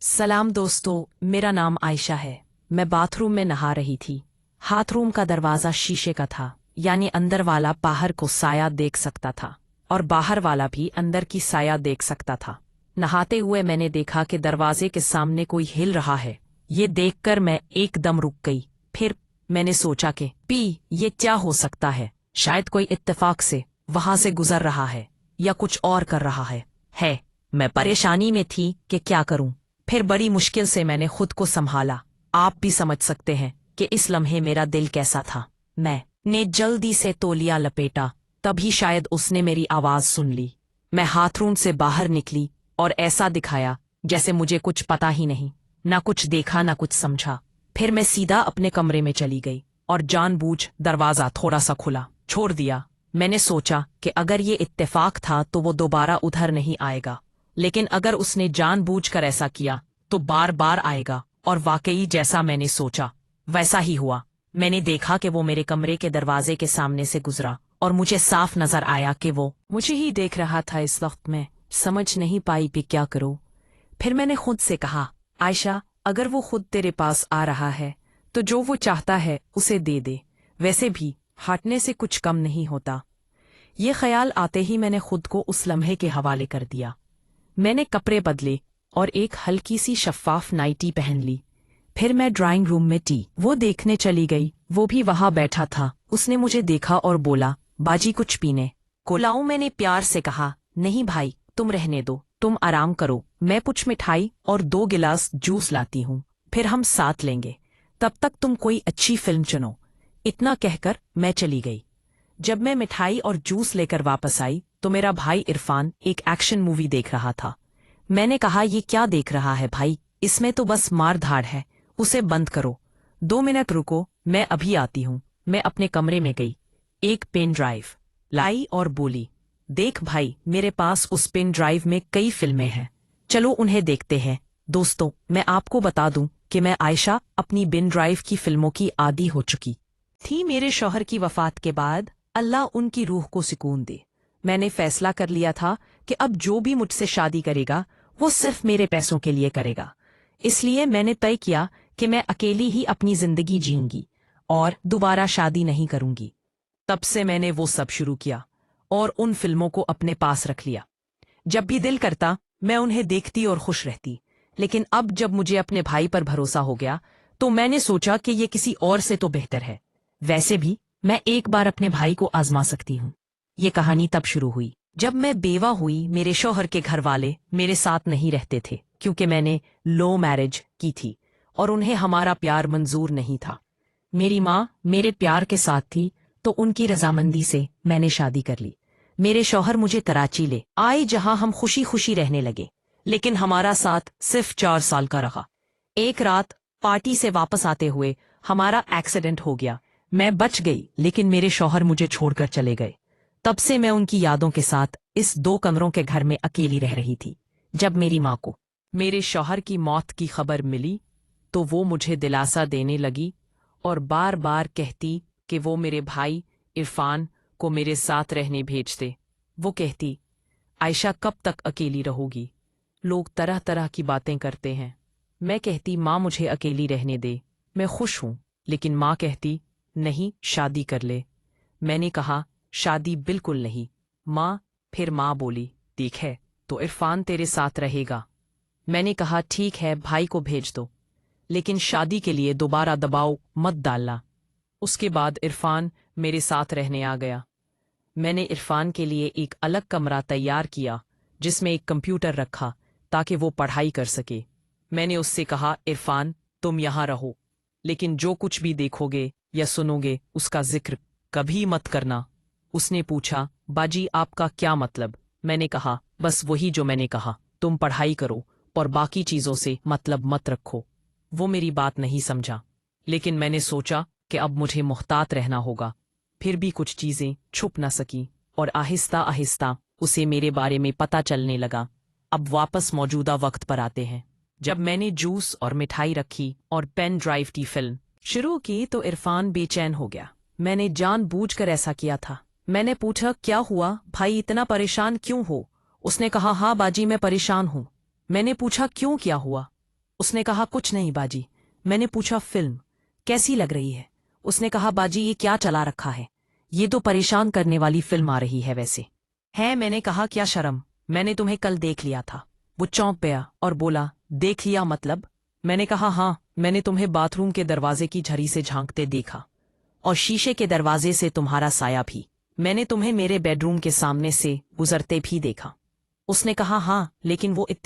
सलाम दोस्तों, मेरा नाम आयशा है। मैं बाथरूम में नहा रही थी। हाथरूम का दरवाजा शीशे का था, यानी अंदर वाला बाहर को साया देख सकता था और बाहर वाला भी अंदर की साया देख सकता था। नहाते हुए मैंने देखा कि दरवाजे के सामने कोई हिल रहा है। ये देखकर मैं एकदम रुक गई। फिर मैंने सोचा कि ये क्या हो सकता है। शायद कोई इत्तेफाक से वहां से गुजर रहा है या कुछ और कर रहा है। मैं परेशानी में थी कि क्या करूं। फिर बड़ी मुश्किल से मैंने खुद को संभाला। आप भी समझ सकते हैं कि इस लम्हे मेरा दिल कैसा था। मैंने जल्दी से तौलिया लपेटा, तभी शायद उसने मेरी आवाज सुन ली। मैं हाथरूम से बाहर निकली और ऐसा दिखाया जैसे मुझे कुछ पता ही नहीं। ना कुछ देखा ना कुछ समझा। फिर मैं सीधा अपने कमरे में चली गई और जानबूझ दरवाजा थोड़ा सा खुला छोड़ दिया। मैंने सोचा कि अगर ये इत्तेफाक था तो वो दोबारा उधर नहीं आएगा, लेकिन अगर उसने जानबूझकर ऐसा किया तो बार बार आएगा। और वाकई जैसा मैंने सोचा वैसा ही हुआ। मैंने देखा कि वो मेरे कमरे के दरवाजे के सामने से गुजरा और मुझे साफ नजर आया कि वो मुझे ही देख रहा था। इस वक्त मैं समझ नहीं पाई कि क्या करूं। फिर मैंने खुद से कहा, आयशा, अगर वो खुद तेरे पास आ रहा है तो जो वो चाहता है उसे दे दे। वैसे भी हटने से कुछ कम नहीं होता। ये ख्याल आते ही मैंने खुद को उस लम्हे के हवाले कर दिया। मैंने कपड़े बदले और एक हल्की सी शफ़ाफ नाइटी पहन ली। फिर मैं ड्राइंग रूम में वो देखने चली गई। वो भी वहां बैठा था। उसने मुझे देखा और बोला, बाजी कुछ पीने को लाऊं? मैंने प्यार से कहा, नहीं भाई, तुम रहने दो, तुम आराम करो। मैं कुछ मिठाई और 2 गिलास जूस लाती हूँ, फिर हम साथ लेंगे। तब तक तुम कोई अच्छी फिल्म चुनो। इतना कहकर मैं चली गई। जब मैं मिठाई और जूस लेकर वापस आई तो मेरा भाई इरफान एक एक्शन मूवी देख रहा था। मैंने कहा, ये क्या देख रहा है भाई? इसमें तो बस मार धाड़ है, उसे बंद करो। 2 मिनट रुको, मैं अभी आती हूँ। मैं अपने कमरे में गई, एक पेन ड्राइव लाई और बोली, देख भाई, मेरे पास उस पेन ड्राइव में कई फिल्में हैं, चलो उन्हें देखते हैं। दोस्तों, मैं आपको बता दूं कि मैं आयशा अपनी पेन ड्राइव की फिल्मों की आदी हो चुकी थी। मेरे शौहर की वफात के बाद अल्लाह उनकी रूह को सुकून दे, मैंने फैसला कर लिया था कि अब जो भी मुझसे शादी करेगा वो सिर्फ मेरे पैसों के लिए करेगा। इसलिए मैंने तय किया कि मैं अकेली ही अपनी जिंदगी जीऊंगी और दोबारा शादी नहीं करूंगी। तब से मैंने वो सब शुरू किया और उन फिल्मों को अपने पास रख लिया। जब भी दिल करता मैं उन्हें देखती और खुश रहती। लेकिन अब जब मुझे अपने भाई पर भरोसा हो गया तो मैंने सोचा कि ये किसी और से तो बेहतर है। वैसे भी मैं एक बार अपने भाई को आजमा सकती हूँ। ये कहानी तब शुरू हुई जब मैं बेवा हुई। मेरे शौहर के घर वाले मेरे साथ नहीं रहते थे क्योंकि मैंने लो मैरिज की थी और उन्हें हमारा प्यार मंजूर नहीं था। मेरी माँ मेरे प्यार के साथ थी तो उनकी रजामंदी से मैंने शादी कर ली। मेरे शौहर मुझे कराची ले आए जहां हम खुशी खुशी रहने लगे, लेकिन हमारा साथ सिर्फ 4 साल का रहा। एक रात पार्टी से वापस आते हुए हमारा एक्सीडेंट हो गया। मैं बच गई, लेकिन मेरे शौहर मुझे छोड़कर चले गए। तब से मैं उनकी यादों के साथ इस 2 कमरों के घर में अकेली रह रही थी। जब मेरी माँ को मेरे शौहर की मौत की खबर मिली तो वो मुझे दिलासा देने लगी और बार बार कहती कि वो मेरे भाई इरफान को मेरे साथ रहने भेज दे। वो कहती, आयशा कब तक अकेली रहोगी? लोग तरह तरह की बातें करते हैं। मैं कहती, माँ मुझे अकेली रहने दे, मैं खुश हूँ। लेकिन माँ कहती, नहीं, शादी कर ले। मैंने कहा, शादी बिल्कुल नहीं माँ। फिर माँ बोली, ठीक है तो इरफान तेरे साथ रहेगा। मैंने कहा, ठीक है, भाई को भेज दो, लेकिन शादी के लिए दोबारा दबाव मत डालना। उसके बाद इरफान मेरे साथ रहने आ गया। मैंने इरफान के लिए एक अलग कमरा तैयार किया जिसमें एक कंप्यूटर रखा ताकि वो पढ़ाई कर सके। मैंने उससे कहा, इरफान तुम यहाँ रहो, लेकिन जो कुछ भी देखोगे या सुनोगे उसका जिक्र कभी मत करना। उसने पूछा, बाजी आपका क्या मतलब? मैंने कहा, बस वही जो मैंने कहा, तुम पढ़ाई करो और बाकी चीजों से मतलब मत रखो। वो मेरी बात नहीं समझा, लेकिन मैंने सोचा कि अब मुझे मुहतात रहना होगा। फिर भी कुछ चीजें छुप न सकी और आहिस्ता आहिस्ता उसे मेरे बारे में पता चलने लगा। अब वापस मौजूदा वक्त पर आते हैं। जब मैंने जूस और मिठाई रखी और पेन ड्राइव की फिल्म शुरू की तो इरफान बेचैन हो गया। मैंने जानबूझकर ऐसा किया था। मैंने पूछा, क्या हुआ भाई, इतना परेशान क्यों हो? उसने कहा, हाँ बाजी मैं परेशान हूँ। मैंने पूछा, क्यों, क्या हुआ? उसने कहा कुछ नहीं बाजी। मैंने पूछा फिल्म कैसी लग रही है? उसने कहा बाजी ये क्या चला रखा है, ये तो परेशान करने वाली फिल्म आ रही है वैसे है। मैंने कहा क्या शर्म, मैंने तुम्हें कल देख लिया था। वो चौंक गया और बोला देख लिया मतलब? मैंने कहा हाँ, मैंने तुम्हें बाथरूम के दरवाजे की झरी से झांकते देखा और शीशे के दरवाजे से तुम्हारा साया भी। मैंने तुम्हें मेरे बेडरूम के सामने से गुजरते भी देखा। उसने कहा हाँ, लेकिन वो इतने